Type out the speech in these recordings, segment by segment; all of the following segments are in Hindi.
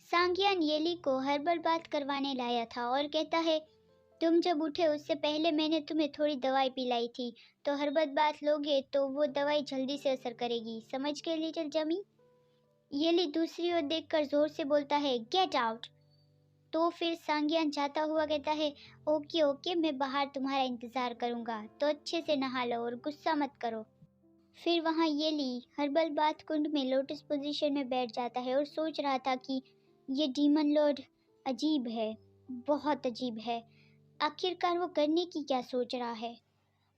सांगियान येली को हर्बल बात करवाने लाया था और कहता है, तुम जब उठे उससे पहले मैंने तुम्हें थोड़ी दवाई पिलाई थी, तो हर्बल बात लोगे तो वो दवाई जल्दी से असर करेगी, समझ गए लिटिल जमी? येली दूसरी ओर देखकर जोर से बोलता है, गेट आउट। तो फिर सांगियान जाता हुआ कहता है, ओके ओके, मैं बाहर तुम्हारा इंतज़ार करूँगा, तो अच्छे से नहा लो और गुस्सा मत करो। फिर वहाँ येली हर्बल बाथ कुंड में लोटस पोजीशन में बैठ जाता है और सोच रहा था कि ये डीमन लॉर्ड अजीब है, बहुत अजीब है। आखिरकार वो करने की क्या सोच रहा है?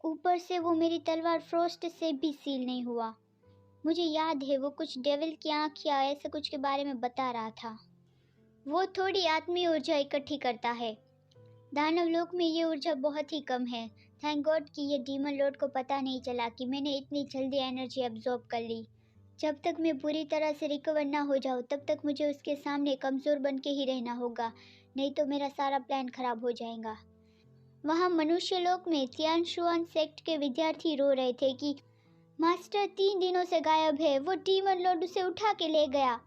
ऊपर से वो मेरी तलवार फ्रोस्ट से भी सील नहीं हुआ। मुझे याद है वो कुछ डेविल की आँख या ऐसे कुछ के बारे में बता रहा था। वो थोड़ी आत्मीय ऊर्जा इकट्ठी करता है। दानव लोक में ये ऊर्जा बहुत ही कम है। थैंक गॉड कि ये डीमन लॉर्ड को पता नहीं चला कि मैंने इतनी जल्दी एनर्जी एब्जॉर्ब कर ली। जब तक मैं पूरी तरह से रिकवर ना हो जाऊँ तब तक मुझे उसके सामने कमज़ोर बन के ही रहना होगा, नहीं तो मेरा सारा प्लान खराब हो जाएगा। वहाँ मनुष्य लोक में तियानशुआन सेक्ट के विद्यार्थी रो रहे थे कि मास्टर 3 दिनों से गायब है, वो डीमन लॉर्ड उसे उठा के ले गया।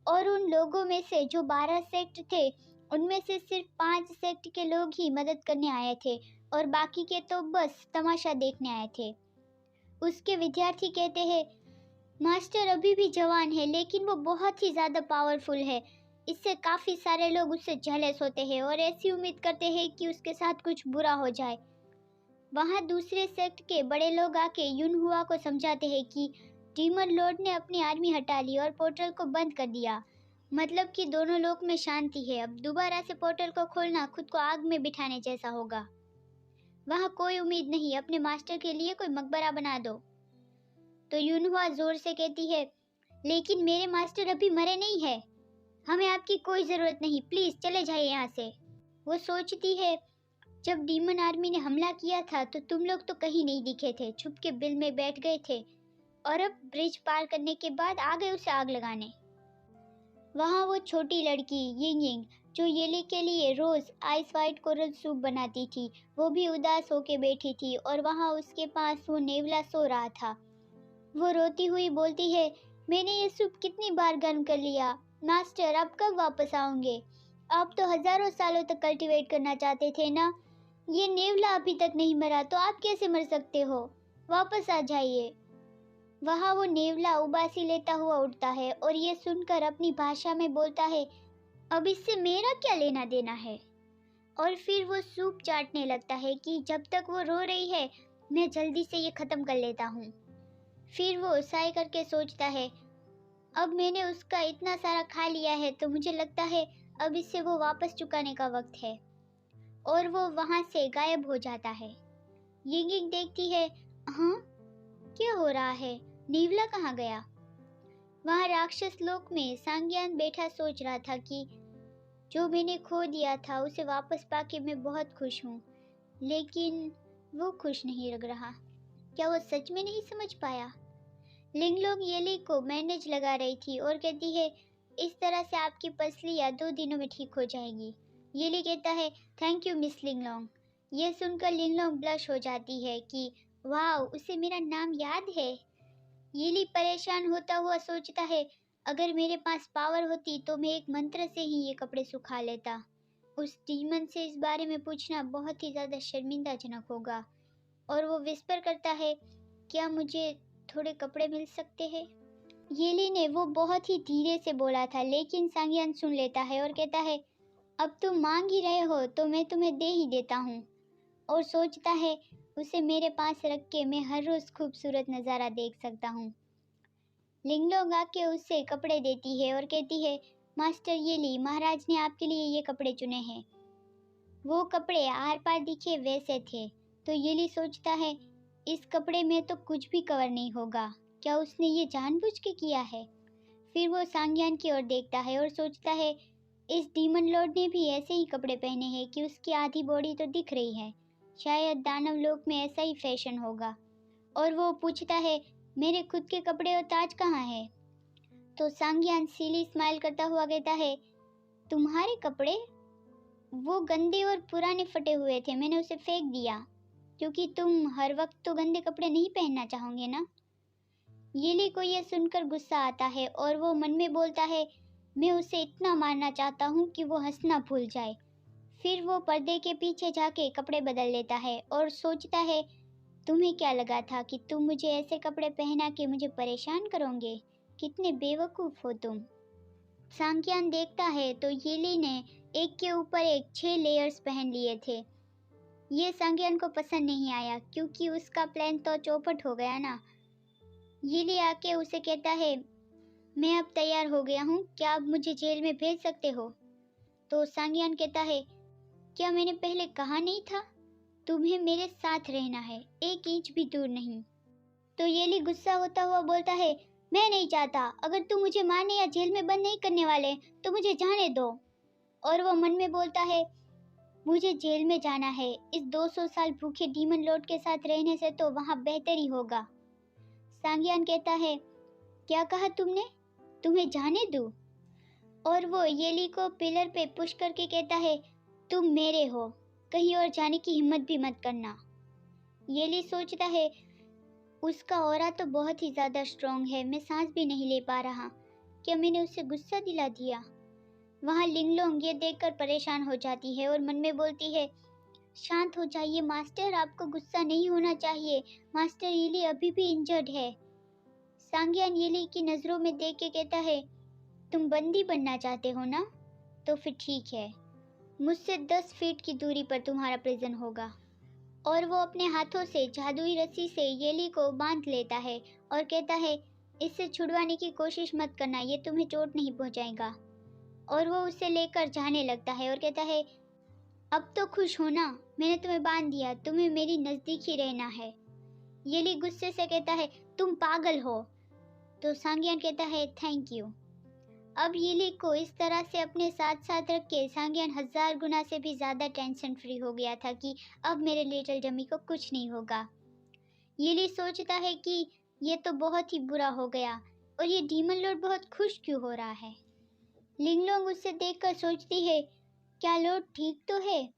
और उन लोगों में से जो 12 सेक्ट थे, उनमें से सिर्फ 5 सेक्ट के लोग ही मदद करने आए थे और बाकी के तो बस तमाशा देखने आए थे। उसके विद्यार्थी कहते हैं, मास्टर अभी भी जवान है लेकिन वो बहुत ही ज़्यादा पावरफुल है। इससे काफ़ी सारे लोग उससे जेलस होते हैं और ऐसी उम्मीद करते हैं कि उसके साथ कुछ बुरा हो जाए। वहाँ दूसरे सेक्ट के बड़े लोग आके युनहुआ को समझाते हैं कि डीमन लॉर्ड ने अपनी आर्मी हटा ली और पोर्टल को बंद कर दिया, मतलब कि दोनों लोक में शांति है। अब दोबारा से पोर्टल को खोलना खुद को आग में बिठाने जैसा होगा। वहाँ कोई उम्मीद नहीं, अपने मास्टर के लिए कोई मकबरा बना दो। तो युनहुआ जोर से कहती है, लेकिन मेरे मास्टर अभी मरे नहीं है, हमें आपकी कोई ज़रूरत नहीं, प्लीज़ चले जाइए यहाँ से। वो सोचती है, जब डीमन आर्मी ने हमला किया था तो तुम लोग तो कहीं नहीं दिखे थे, छुप के बिल में बैठ गए थे और अब ब्रिज पार करने के बाद आ गए उसे आग लगाने। वहाँ वो छोटी लड़की यिंग यिंग जो येली के लिए रोज़ आइस वाइट कोरल सूप बनाती थी, वो भी उदास होके बैठी थी और वहाँ उसके पास वो नेवला सो रहा था। वो रोती हुई बोलती है, मैंने ये सूप कितनी बार गर्म कर लिया, मास्टर आप कब वापस आओगे? आप तो हज़ारों सालों तक कल्टीवेट करना चाहते थे ना। ये नेवला अभी तक नहीं मरा तो आप कैसे मर सकते हो? वापस आ जाइए। वहाँ वो नेवला उबासी लेता हुआ उठता है और ये सुनकर अपनी भाषा में बोलता है, अब इससे मेरा क्या लेना देना है? और फिर वो सूप चाटने लगता है कि जब तक वो रो रही है मैं जल्दी से ये ख़त्म कर लेता हूँ। फिर वो साय करके सोचता है, अब मैंने उसका इतना सारा खा लिया है तो मुझे लगता है अब इससे वो वापस चुकाने का वक्त है। और वो वहाँ से गायब हो जाता है। यिंग यिंग देखती है, हाँ क्या हो रहा है, नेवला कहाँ गया? वहाँ राक्षस लोक में सांगियान बैठा सोच रहा था कि जो मैंने खो दिया था उसे वापस पाके मैं बहुत खुश हूँ, लेकिन वो खुश नहीं लग रहा। क्या वो सच में नहीं समझ पाया? लिंगलोंग येली को बैंडेज लगा रही थी और कहती है, इस तरह से आपकी पसलियाँ 2 दिनों में ठीक हो जाएंगी। येली कहता है, थैंक यू मिस लिंगलोंग। ये सुनकर लिंगलोंग ब्लश हो जाती है कि वाह, उसे मेरा नाम याद है। येली परेशान होता हुआ सोचता है, अगर मेरे पास पावर होती तो मैं एक मंत्र से ही ये कपड़े सुखा लेता। उस डीमन से इस बारे में पूछना बहुत ही ज़्यादा शर्मिंदाजनक होगा। और वो विस्पर करता है, क्या मुझे थोड़े कपड़े मिल सकते हैं? येली ने वो बहुत ही धीरे से बोला था, लेकिन सांगियान सुन लेता है और कहता है, अब तुम मांग ही रहे हो तो मैं तुम्हें दे ही देता हूँ। और सोचता है, उसे मेरे पास रख के मैं हर रोज़ खूबसूरत नज़ारा देख सकता हूँ। लिंगलोंग आके उससे कपड़े देती है और कहती है, मास्टर येली, महाराज ने आपके लिए ये कपड़े चुने हैं। वो कपड़े आर पार दिखे वैसे थे। तो येली सोचता है, इस कपड़े में तो कुछ भी कवर नहीं होगा, क्या उसने ये जानबूझ के किया है? फिर वो सांगियान की ओर देखता है और सोचता है, इस डीमन लॉर्ड ने भी ऐसे ही कपड़े पहने हैं कि उसकी आधी बॉडी तो दिख रही है। शायद दानव लोक में ऐसा ही फैशन होगा। और वो पूछता है, मेरे खुद के कपड़े और ताज कहाँ है? तो सांगियान सीली स्माइल करता हुआ कहता है, तुम्हारे कपड़े? वो गंदे और पुराने फटे हुए थे, मैंने उसे फेंक दिया, क्योंकि तुम हर वक्त तो गंदे कपड़े नहीं पहनना चाहोगे ना। येली को यह सुनकर गुस्सा आता है और वो मन में बोलता है, मैं उसे इतना मारना चाहता हूँ कि वो हंसना भूल जाए। फिर वो पर्दे के पीछे जाके कपड़े बदल लेता है और सोचता है, तुम्हें क्या लगा था कि तुम मुझे ऐसे कपड़े पहना के मुझे परेशान करोगे? कितने बेवकूफ़ हो तुम। सांग्यान देखता है तो येली ने एक के ऊपर एक 6 लेयर्स पहन लिए थे। ये सांग्यान को पसंद नहीं आया क्योंकि उसका प्लान तो चौपट हो गया ना। येली आके उसे कहता है, मैं अब तैयार हो गया हूँ, क्या आप मुझे जेल में भेज सकते हो? तो सांग्यान कहता है, क्या मैंने पहले कहा नहीं था? तुम्हें मेरे साथ रहना है, 1 इंच भी दूर नहीं। तो येली गुस्सा होता हुआ बोलता है, मैं नहीं चाहता, अगर तुम मुझे मारने या जेल में बंद नहीं करने वाले तो मुझे जाने दो। और वो मन में बोलता है, मुझे जेल में जाना है, इस 200 साल भूखे डीमन लॉर्ड के साथ रहने से तो वहाँ बेहतर ही होगा। सांग्यान कहता है, क्या कहा तुमने? तुम्हें जाने दूं? और वो येली को पिलर पे पुश करके कहता है, तुम मेरे हो, कहीं और जाने की हिम्मत भी मत करना। येली सोचता है, उसका ऑरा तो बहुत ही ज़्यादा स्ट्रॉन्ग है, मैं सांस भी नहीं ले पा रहा। क्या मैंने उसे गुस्सा दिला दिया? वहाँ लिंगलोंग ये देखकर परेशान हो जाती है और मन में बोलती है, शांत हो जाइए मास्टर, आपको गुस्सा नहीं होना चाहिए, मास्टर येली अभी भी इंजर्ड है। सांग्यान येली की नज़रों में देख के कहता है, तुम बंदी बनना चाहते हो ना? तो फिर ठीक है, मुझसे 10 फीट की दूरी पर तुम्हारा प्रिजन होगा। और वो अपने हाथों से जादुई रस्सी से येली को बांध लेता है और कहता है, इससे छुड़वाने की कोशिश मत करना, ये तुम्हें चोट नहीं पहुंचाएगा। और वो उसे लेकर जाने लगता है और कहता है, अब तो खुश हो ना, मैंने तुम्हें बांध दिया, तुम्हें मेरी नज़दीक ही रहना है। येली गुस्से से कहता है, तुम पागल हो। तो सांग्यान कहता है, थैंक यू। अब येली को इस तरह से अपने साथ साथ रख के सांग्यान 1000 गुना से भी ज़्यादा टेंशन फ्री हो गया था कि अब मेरे लिटिल डमी को कुछ नहीं होगा। येली सोचता है कि ये तो बहुत ही बुरा हो गया और ये डीमन लॉर्ड बहुत खुश क्यों हो रहा है। लिंगलोंग उसे देखकर सोचती है, क्या लॉर्ड ठीक तो है?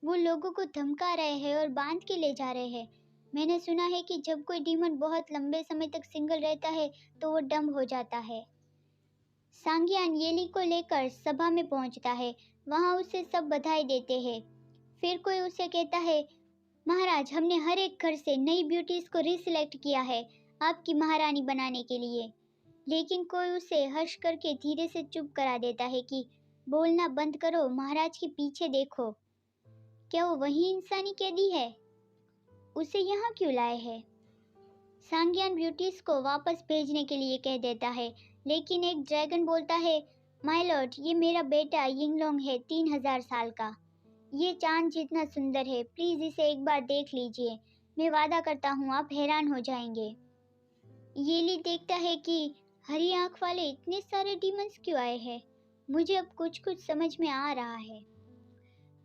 वो लोगों को धमका रहे हैं और बांध के ले जा रहे हैं। मैंने सुना है कि जब कोई डीमन बहुत लंबे समय तक सिंगल रहता है तो वो डम हो जाता है। सांग्यान येली को लेकर सभा में पहुंचता है, वहां उसे सब बधाई देते हैं। फिर कोई उसे कहता है, महाराज, हमने हर एक घर से नई ब्यूटीज को रिसिलेक्ट किया है आपकी महारानी बनाने के लिए। लेकिन कोई उसे हर्ष करके धीरे से चुप करा देता है कि बोलना बंद करो, महाराज के पीछे देखो। क्या वो वही इंसानी कैदी है? उसे यहाँ क्यों लाए हैं? सांग्यान ब्यूटीज को वापस भेजने के लिए कह देता है, लेकिन एक ड्रैगन बोलता है, माय लॉर्ड, ये मेरा बेटा यिंगलोंग है, 3000 साल का। ये चांद जितना सुंदर है, प्लीज इसे एक बार देख लीजिए, मैं वादा करता हूँ आप हैरान हो जाएंगे। येली देखता है कि हरी आंख वाले इतने सारे डीमंस क्यों आए हैं, मुझे अब कुछ कुछ समझ में आ रहा है।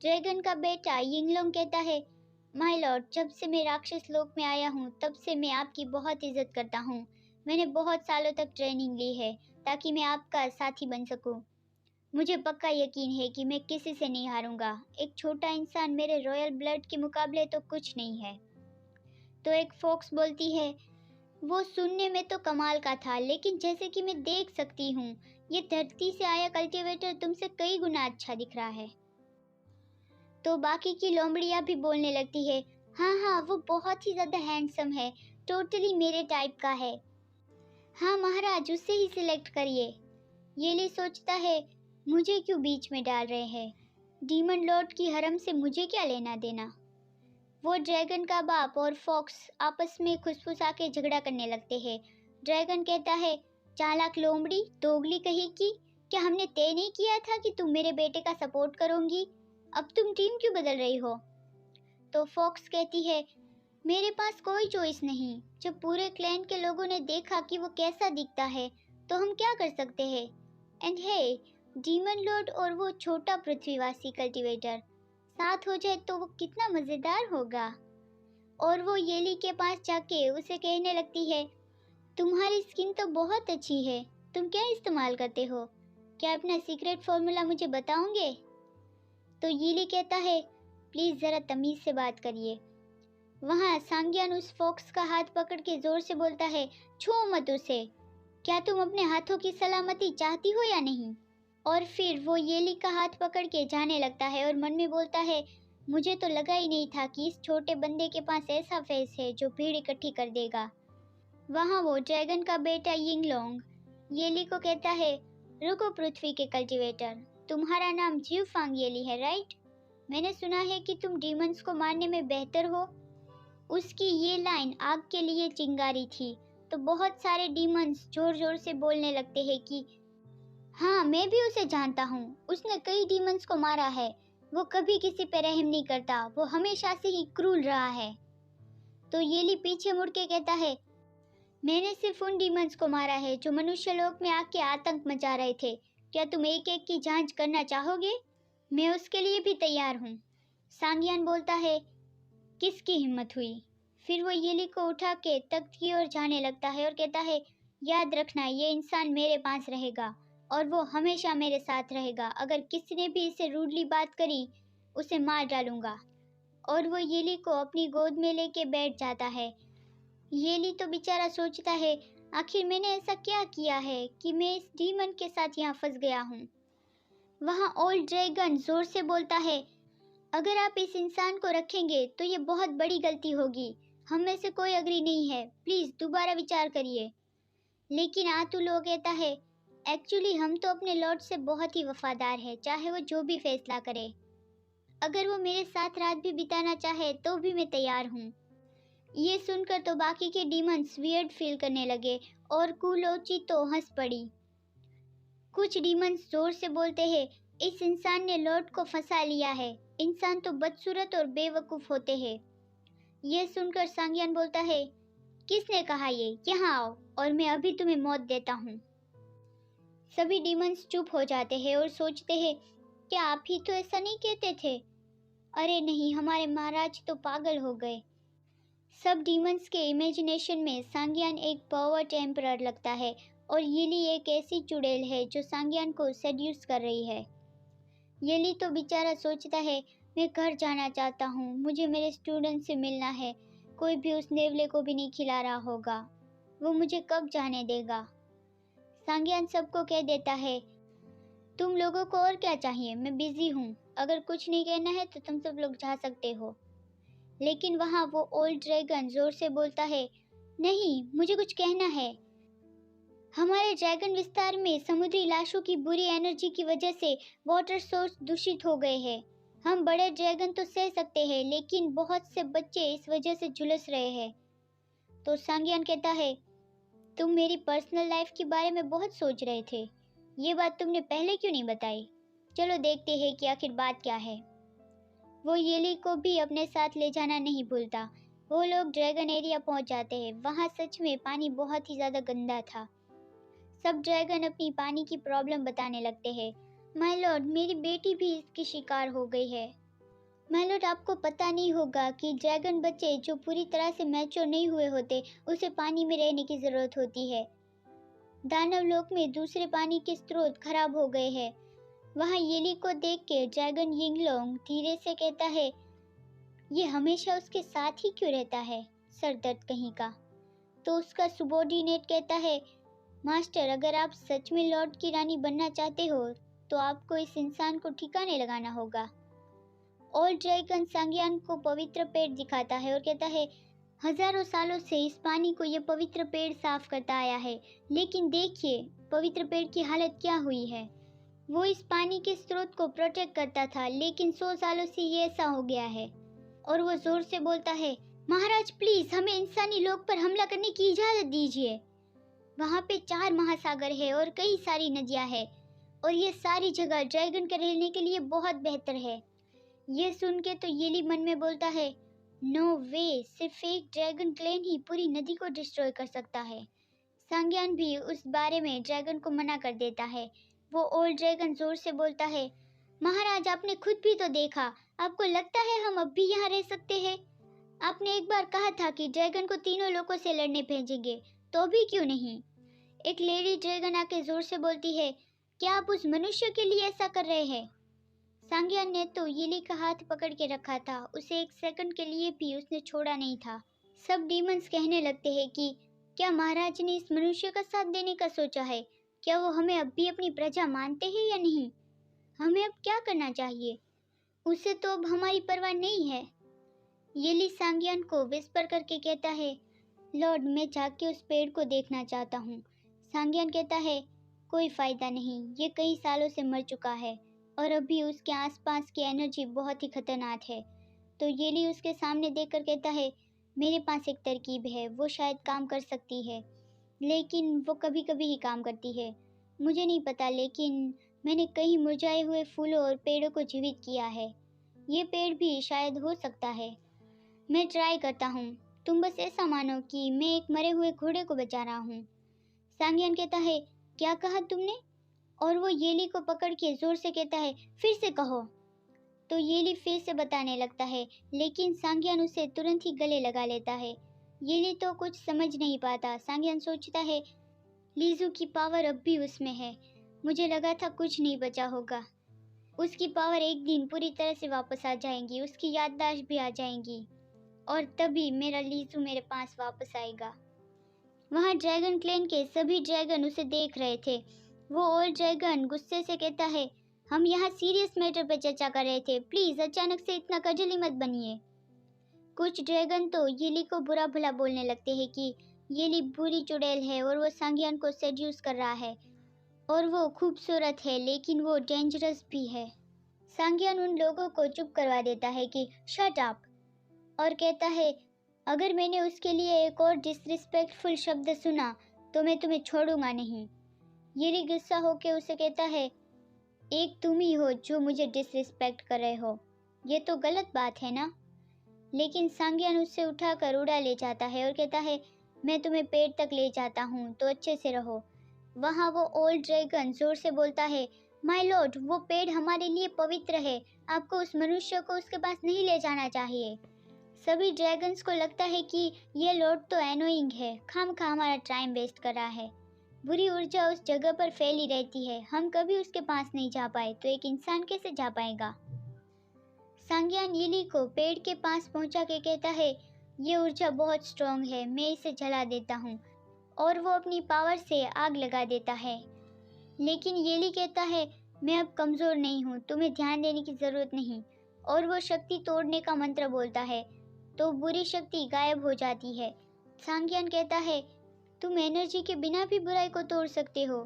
ड्रैगन का बेटा यिंगलोंग कहता है, माय लॉर्ड, जब से मैं राक्षस लोक में आया हूँ तब से मैं आपकी बहुत इज्जत करता हूँ। मैंने बहुत सालों तक ट्रेनिंग ली है ताकि मैं आपका साथी बन सकूँ। मुझे पक्का यकीन है कि मैं किसी से नहीं हारूंगा। एक छोटा इंसान मेरे रॉयल ब्लड के मुकाबले तो कुछ नहीं है। तो एक फॉक्स बोलती है, वो सुनने में तो कमाल का था, लेकिन जैसे कि मैं देख सकती हूँ, ये धरती से आया कल्टीवेटर तुमसे कई गुना अच्छा दिख रहा है। तो बाकी की लोमड़ियाँ भी बोलने लगती है, हाँ हाँ, वो बहुत ही ज़्यादा हैंडसम है, टोटली मेरे टाइप का है। हाँ महाराज, उससे ही सिलेक्ट करिए। येली सोचता है, मुझे क्यों बीच में डाल रहे हैं, डीमन लॉर्ड की हरम से मुझे क्या लेना देना। वो ड्रैगन का बाप और फॉक्स आपस में खुसफुसा के झगड़ा करने लगते हैं। ड्रैगन कहता है, चालाक लोमड़ी, दोगली कही की, क्या हमने तय नहीं किया था कि तुम मेरे बेटे का सपोर्ट करोगी? अब तुम टीम क्यों बदल रही हो? तो फॉक्स कहती है, मेरे पास कोई चॉइस नहीं, जब पूरे क्लैन के लोगों ने देखा कि वो कैसा दिखता है तो हम क्या कर सकते हैं। एंड हे, डीमन लॉर्ड और वो छोटा पृथ्वीवासी कल्टीवेटर साथ हो जाए तो वो कितना मज़ेदार होगा। और वो येली के पास जाके उसे कहने लगती है, तुम्हारी स्किन तो बहुत अच्छी है, तुम क्या इस्तेमाल करते हो, क्या अपना सीक्रेट फॉर्मूला मुझे बताओगे? तो येली कहता है, प्लीज़ ज़रा तमीज़ से बात करिए। वहाँ सांग्यान उस फॉक्स का हाथ पकड़ के जोर से बोलता है, छुओ मत उसे, क्या तुम अपने हाथों की सलामती चाहती हो या नहीं? और फिर वो येली का हाथ पकड़ के जाने लगता है और मन में बोलता है, मुझे तो लगा ही नहीं था कि इस छोटे बंदे के पास ऐसा फेस है जो भीड़ इकट्ठी कर देगा। वहाँ वो ड्रैगन का बेटा यिंगलोंग येली को कहता है, रुको पृथ्वी के कल्टीवेटर, तुम्हारा नाम जीवफांग येली है राइट? मैंने सुना है कि तुम डीमंस को मारने में बेहतर हो। उसकी ये लाइन आग के लिए चिंगारी थी, तो बहुत सारे डीमंस जोर जोर से बोलने लगते हैं कि हाँ, मैं भी उसे जानता हूँ, उसने कई डीमंस को मारा है, वो कभी किसी पे रहम नहीं करता, वो हमेशा से ही क्रूर रहा है। तो येली पीछे मुड़ के कहता है, मैंने सिर्फ उन डीमंस को मारा है जो मनुष्य लोक में आके आतंक मचा रहे थे। क्या तुम एक एक की जांच करना चाहोगे? मैं उसके लिए भी तैयार हूँ। सांगियान बोलता है, किसकी हिम्मत हुई? फिर वो येली को उठा के तख्त की ओर जाने लगता है और कहता है, याद रखना ये इंसान मेरे पास रहेगा और वो हमेशा मेरे साथ रहेगा। अगर किसी ने भी इसे रूडली बात करी उसे मार डालूंगा। और वो येली को अपनी गोद में लेके बैठ जाता है। येली तो बेचारा सोचता है, आखिर मैंने ऐसा क्या किया है कि मैं इस डीमन के साथ यहाँ फंस गया हूँ। वहाँ ओल्ड ड्रैगन जोर से बोलता है, अगर आप इस इंसान को रखेंगे तो ये बहुत बड़ी गलती होगी। हम में से कोई अग्री नहीं है, प्लीज दोबारा विचार करिए। लेकिन आतुलो कहता है, एक्चुअली हम तो अपने लॉर्ड से बहुत ही वफादार है, चाहे वो जो भी फैसला करे। अगर वो मेरे साथ रात भी बिताना चाहे तो भी मैं तैयार हूँ। ये सुनकर तो बाकी के डीमंस वियर्ड फील करने लगे और कुलोची तो हंस पड़ी। कुछ डीमंस जोर से बोलते हैं, इस इंसान ने लॉर्ड को फंसा लिया है। इंसान तो बदसूरत और बेवकूफ होते हैं। ये सुनकर सांगियान बोलता है, किसने कहा ये? यहाँ आओ और मैं अभी तुम्हें मौत देता हूँ। सभी डीमंस चुप हो जाते हैं और सोचते हैं, क्या आप ही तो ऐसा नहीं कहते थे? अरे नहीं, हमारे महाराज तो पागल हो गए। सब डीमंस के इमेजिनेशन में सांगियान एक पर्वर्ट एम्परर लगता है और येली एक ऐसी चुड़ैल है जो सांगियान को सेड्यूस कर रही है। येली तो बेचारा सोचता है, मैं घर जाना चाहता हूँ, मुझे मेरे स्टूडेंट से मिलना है। कोई भी उस नेवले को भी नहीं खिला रहा होगा, वो मुझे कब जाने देगा? सांगियान सबको कह देता है, तुम लोगों को और क्या चाहिए? मैं बिजी हूँ, अगर कुछ नहीं कहना है तो तुम सब लोग जा सकते हो। लेकिन वहाँ वो ओल्ड ड्रैगन जोर से बोलता है, नहीं, मुझे कुछ कहना है। हमारे ड्रैगन विस्तार में समुद्री लाशों की बुरी एनर्जी की वजह से वाटर सोर्स दूषित हो गए हैं। हम बड़े ड्रैगन तो सह सकते हैं, लेकिन बहुत से बच्चे इस वजह से झुलस रहे हैं। तो सांगियान कहता है, तुम मेरी पर्सनल लाइफ के बारे में बहुत सोच रहे थे, ये बात तुमने पहले क्यों नहीं बताई? चलो देखते हैं कि आखिर बात क्या है। वो येली को भी अपने साथ ले जाना नहीं भूलता। वो लोग ड्रैगन एरिया पहुंच जाते हैं। वहाँ सच में पानी बहुत ही ज़्यादा गंदा था। सब ड्रैगन अपनी पानी की प्रॉब्लम बताने लगते हैं। माय लॉर्ड, मेरी बेटी भी इसकी शिकार हो गई है। माय लॉर्ड, आपको पता नहीं होगा कि ड्रैगन बच्चे जो पूरी तरह से मैच्योर नहीं हुए होते, उसे पानी में रहने की ज़रूरत होती है। दानव लोक में दूसरे पानी के स्रोत खराब हो गए हैं। वहाँ येली को देख के ड्रैगन यिंगलोंग धीरे से कहता है, ये हमेशा उसके साथ ही क्यों रहता है, सर दर्द कहीं का। तो उसका सुबॉर्डिनेट कहता है, मास्टर, अगर आप सच में लॉर्ड की रानी बनना चाहते हो तो आपको इस इंसान को ठिकाने लगाना होगा। ओल्ड ड्रैगन सांगियान को पवित्र पेड़ दिखाता है और कहता है, हजारों सालों से इस पानी को ये पवित्र पेड़ साफ करता आया है, लेकिन देखिए पवित्र पेड़ की हालत क्या हुई है। वो इस पानी के स्रोत को प्रोटेक्ट करता था, लेकिन 100 सालों से ये ऐसा हो गया है। और वो जोर से बोलता है, महाराज प्लीज हमें इंसानी लोक पर हमला करने की इजाजत दीजिए। वहाँ पे 4 महासागर है और कई सारी नदियाँ हैं और ये सारी जगह ड्रैगन के रहने के लिए बहुत बेहतर है। ये सुन के तो येली मन में बोलता है, नो वे, सिर्फ एक ड्रैगन क्लेन ही पूरी नदी को डिस्ट्रॉय कर सकता है। सांगियान भी उस बारे में ड्रैगन को मना कर देता है। वो ओल्ड ड्रैगन जोर से बोलता है, महाराज आपने खुद भी तो देखा, आपको लगता है हम अब भी यहाँ रह सकते हैं? आपने एक बार कहा था कि ड्रैगन को तीनों लोगों से लड़ने भेजेंगे, तो भी क्यों नहीं? एक लेडी ड्रैगन आके जोर से बोलती है, क्या आप उस मनुष्य के लिए ऐसा कर रहे हैं? सांगियान ने तो येली का हाथ पकड़ के रखा था, उसे एक सेकंड के लिए भी उसने छोड़ा नहीं था। सब डीमंस कहने लगते हैं कि क्या महाराज ने इस मनुष्य का साथ देने का सोचा है? क्या वो हमें अब भी अपनी प्रजा मानते हैं या नहीं? हमें अब क्या करना चाहिए? उसे तो अब हमारी परवाह नहीं है। येली सांगियान को विस्पर करके कहता है, लॉर्ड, मैं जाग के उस पेड़ को देखना चाहता हूँ। सांगियान कहता है, कोई फायदा नहीं, ये कई सालों से मर चुका है और अभी उसके आसपास की एनर्जी बहुत ही खतरनाक है। तो येली उसके सामने देखकर कहता है, मेरे पास एक तरकीब है, वो शायद काम कर सकती है, लेकिन वो कभी कभी ही काम करती है। मुझे नहीं पता, लेकिन मैंने कई मुरझाए हुए फूलों और पेड़ों को जीवित किया है। ये पेड़ भी शायद हो सकता है। मैं ट्राई करता हूँ। तुम बस ऐसा मानो कि मैं एक मरे हुए घोड़े को बचा रहा हूँ। सांगियन कहता है, क्या कहा तुमने? और वो येली को पकड़ के जोर से कहता है, फिर से कहो। तो येली फिर से बताने लगता है, लेकिन सांगियन उसे तुरंत ही गले लगा लेता है। येली तो कुछ समझ नहीं पाता। सांगियन सोचता है, लीजू की पावर अब भी उसमें है। मुझे लगा था कुछ नहीं बचा होगा। उसकी पावर एक दिन पूरी तरह से वापस आ जाएंगी, उसकी याददाश्त भी आ जाएंगी, और तभी मेरा लीजू मेरे पास वापस आएगा। वहाँ ड्रैगन क्लेन के सभी ड्रैगन उसे देख रहे थे। वो ओल्ड ड्रैगन गुस्से से कहता है, हम यहाँ सीरियस मैटर पर चर्चा कर रहे थे, प्लीज अचानक से इतना खजली मत बनिए। कुछ ड्रैगन तो येली को बुरा भला बोलने लगते हैं कि येली बुरी चुड़ैल है और वो सांगियन को सेड्यूस कर रहा है, और वो खूबसूरत है लेकिन वो डेंजरस भी है। सांगियन उन लोगों को चुप करवा देता है कि शट अप, और कहता है, अगर मैंने उसके लिए एक और डिसरिस्पेक्टफुल शब्द सुना तो मैं तुम्हें छोड़ूंगा नहीं। येली गुस्सा होकर उसे कहता है, एक तुम ही हो जो मुझे डिसरिस्पेक्ट कर रहे हो, ये तो गलत बात है ना? लेकिन सांगियन उससे उठाकर उड़ा ले जाता है और कहता है, मैं तुम्हें पेड़ तक ले जाता हूँ तो अच्छे से रहो। वहाँ वो ओल्ड ड्रैगन जोर से बोलता है, माय लॉर्ड, वो पेड़ हमारे लिए पवित्र है, आपको उस मनुष्य को उसके पास नहीं ले जाना चाहिए। सभी ड्रैगन्स को लगता है कि ये लॉर्ड तो एनोइंग है, खामखा हमारा टाइम वेस्ट कर रहा है। बुरी ऊर्जा उस जगह पर फैली रहती है, हम कभी उसके पास नहीं जा पाए तो एक इंसान कैसे जा पाएगा? सांगियान येली को पेड़ के पास पहुंचा के कहता है, ये ऊर्जा बहुत स्ट्रॉन्ग है, मैं इसे जला देता हूँ, और वो अपनी पावर से आग लगा देता है। लेकिन येली कहता है, मैं अब कमज़ोर नहीं हूँ, तुम्हें ध्यान देने की ज़रूरत नहीं, और वो शक्ति तोड़ने का मंत्र बोलता है तो बुरी शक्ति गायब हो जाती है। सांगियन कहता है, तुम एनर्जी के बिना भी बुराई को तोड़ सकते हो।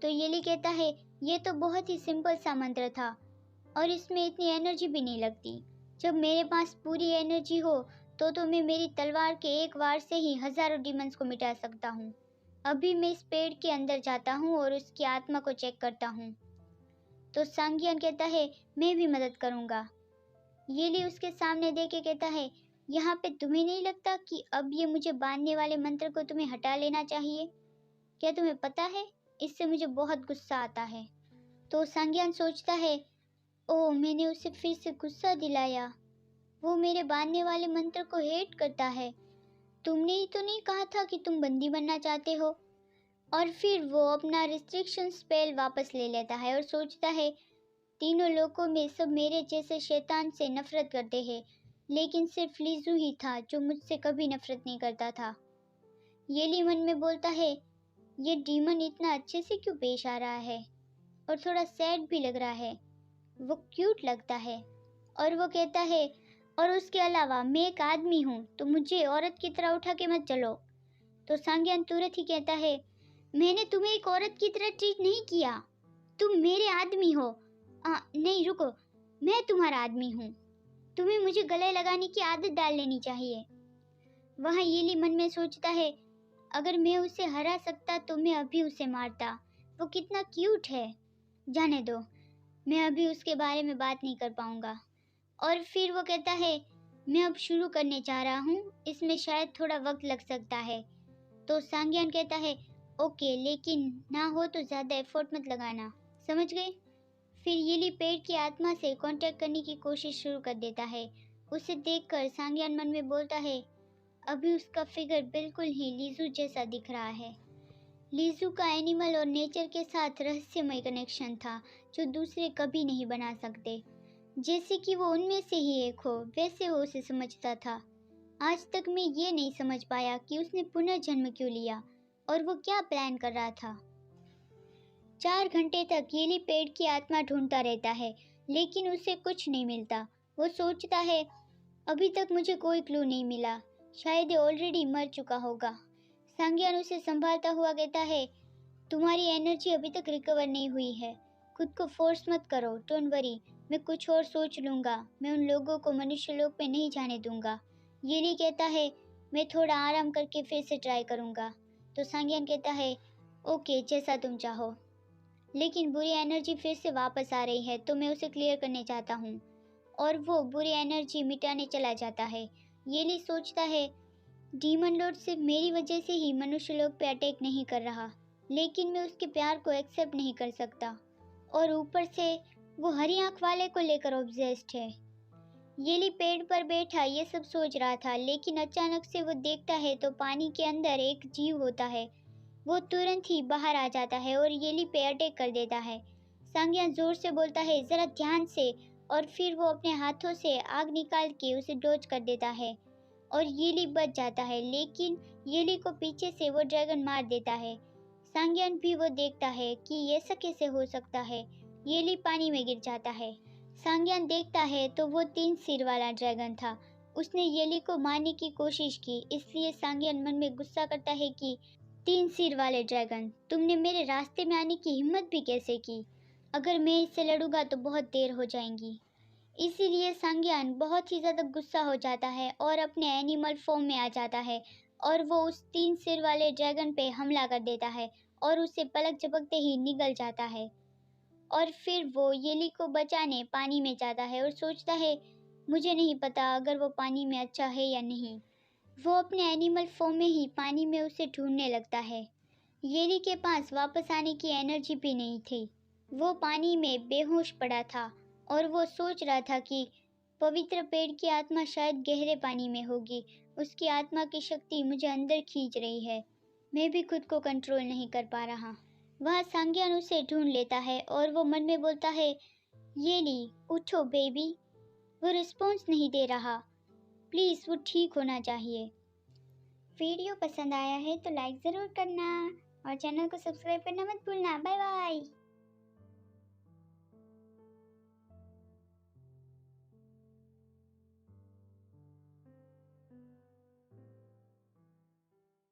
तो येली कहता है, ये तो बहुत ही सिंपल सा मंत्र था और इसमें इतनी एनर्जी भी नहीं लगती। जब मेरे पास पूरी एनर्जी हो तो मैं मेरी तलवार के एक वार से ही हजारों डीमंस को मिटा सकता हूँ। अभी मैं इस पेड़ के अंदर जाता हूँ और उसकी आत्मा को चेक करता हूँ। तो सांगियन कहता है, मैं भी मदद करूँगा। येली उसके सामने देख के कहता है, यहाँ पे तुम्हें नहीं लगता कि अब ये मुझे बांधने वाले मंत्र को तुम्हें हटा लेना चाहिए? क्या तुम्हें पता है, इससे मुझे बहुत गुस्सा आता है। तो सांगियन सोचता है, ओह, मैंने उसे फिर से गुस्सा दिलाया। वो मेरे बांधने वाले मंत्र को हेट करता है। तुमने ही तो नहीं कहा था कि तुम बंदी बनना चाहते हो? और फिर वो अपना रिस्ट्रिक्शन स्पेल वापस ले लेता है और सोचता है, तीनों लोगों में सब मेरे जैसे शैतान से नफरत करते हैं, लेकिन सिर्फ लीजू ही था जो मुझसे कभी नफरत नहीं करता था। येली मन में बोलता है, ये डीमन इतना अच्छे से क्यों पेश आ रहा है, और थोड़ा सैड भी लग रहा है, वो क्यूट लगता है। और वो कहता है, और उसके अलावा मैं एक आदमी हूँ, तो मुझे औरत की तरह उठा के मत चलो। तो सांगियन तुरंत ही कहता है, मैंने तुम्हें एक औरत की तरह ट्रीट नहीं किया, तुम मेरे आदमी हो। नहीं रुको, मैं तुम्हारा आदमी हूँ, तुम्हें मुझे गले लगाने की आदत डाल लेनी चाहिए। वहाँ येली मन में सोचता है, अगर मैं उसे हरा सकता तो मैं अभी उसे मारता, वो कितना क्यूट है। जाने दो, मैं अभी उसके बारे में बात नहीं कर पाऊंगा। और फिर वो कहता है, मैं अब शुरू करने जा रहा हूँ, इसमें शायद थोड़ा वक्त लग सकता है। तो सांगियन कहता है, ओके, लेकिन ना हो तो ज़्यादा एफर्ट मत लगाना, समझ गए? फिर येली पेड़ की आत्मा से कांटेक्ट करने की कोशिश शुरू कर देता है। उसे देखकर सांगियन मन में बोलता है, अभी उसका फिगर बिल्कुल ही लीजू जैसा दिख रहा है। लीजू का एनिमल और नेचर के साथ रहस्यमय कनेक्शन था जो दूसरे कभी नहीं बना सकते। जैसे कि वो उनमें से ही एक हो, वैसे वो उसे समझता था। आज तक मैं ये नहीं समझ पाया कि उसने पुनर्जन्म क्यों लिया और वो क्या प्लान कर रहा था। 4 घंटे तक येली पेड़ की आत्मा ढूंढता रहता है, लेकिन उसे कुछ नहीं मिलता। वो सोचता है, अभी तक मुझे कोई क्लू नहीं मिला, शायद ये ऑलरेडी मर चुका होगा। सांग्यान उसे संभालता हुआ कहता है, तुम्हारी एनर्जी अभी तक रिकवर नहीं हुई है, खुद को फोर्स मत करो, डोंट वरी, मैं कुछ और सोच लूँगा, मैं उन लोगों को मनुष्य लोक पे नहीं जाने दूंगा। येली कहता है, मैं थोड़ा आराम करके फिर से ट्राई करूँगा। तो सांग्यान कहता है, ओके, जैसा तुम चाहो। लेकिन बुरी एनर्जी फिर से वापस आ रही है, तो मैं उसे क्लियर करने चाहता हूँ। और वो बुरी एनर्जी मिटाने चला जाता है। येली सोचता है, डीमन लॉर्ड सिर्फ मेरी वजह से ही मनुष्य लोक पे अटैक नहीं कर रहा, लेकिन मैं उसके प्यार को एक्सेप्ट नहीं कर सकता, और ऊपर से वो हरी आंख वाले को लेकर ऑब्सेस्ड है। येली पेड़ पर बैठा ये सब सोच रहा था, लेकिन अचानक से वो देखता है तो पानी के अंदर एक जीव होता है। वो तुरंत ही बाहर आ जाता है और येली पे अटैक कर देता है। सांग्यान जोर से बोलता है, जरा ध्यान से, और फिर वो अपने हाथों से आग निकाल के उसे डॉज कर देता है और येली बच जाता है, लेकिन येली को पीछे से वो ड्रैगन मार देता है। सांग्यान भी वो देखता है कि ऐसा कैसे हो सकता है। येली पानी में गिर जाता है। सांग्यान देखता है तो वो 3 सिर वाला ड्रैगन था। उसने येली को मारने की कोशिश की, इसलिए सांग्यान मन में गुस्सा करता है कि 3 सिर वाले ड्रैगन, तुमने मेरे रास्ते में आने की हिम्मत भी कैसे की? अगर मैं इससे लड़ूंगा तो बहुत देर हो जाएगी। इसीलिए सांग्यान बहुत ही ज़्यादा गुस्सा हो जाता है और अपने एनिमल फॉर्म में आ जाता है, और वो उस 3 सिर वाले ड्रैगन पे हमला कर देता है और उसे पलक झपकते ही निगल जाता है। और फिर वो येली को बचाने पानी में जाता है और सोचता है, मुझे नहीं पता अगर वो पानी में अच्छा है या नहीं। वो अपने एनिमल फॉर्म में ही पानी में उसे ढूंढने लगता है। येली के पास वापस आने की एनर्जी भी नहीं थी। वो पानी में बेहोश पड़ा था और वो सोच रहा था कि पवित्र पेड़ की आत्मा शायद गहरे पानी में होगी। उसकी आत्मा की शक्ति मुझे अंदर खींच रही है, मैं भी खुद को कंट्रोल नहीं कर पा रहा। वहाँ सांग्यान उसे ढूंढ लेता है और वो मन में बोलता है, येली उठो बेबी। वो रिस्पॉन्स नहीं दे रहा, प्लीज़ वो ठीक होना चाहिए। वीडियो पसंद आया है तो लाइक ज़रूर करना और चैनल को सब्सक्राइब करना मत भूलना। Bye bye.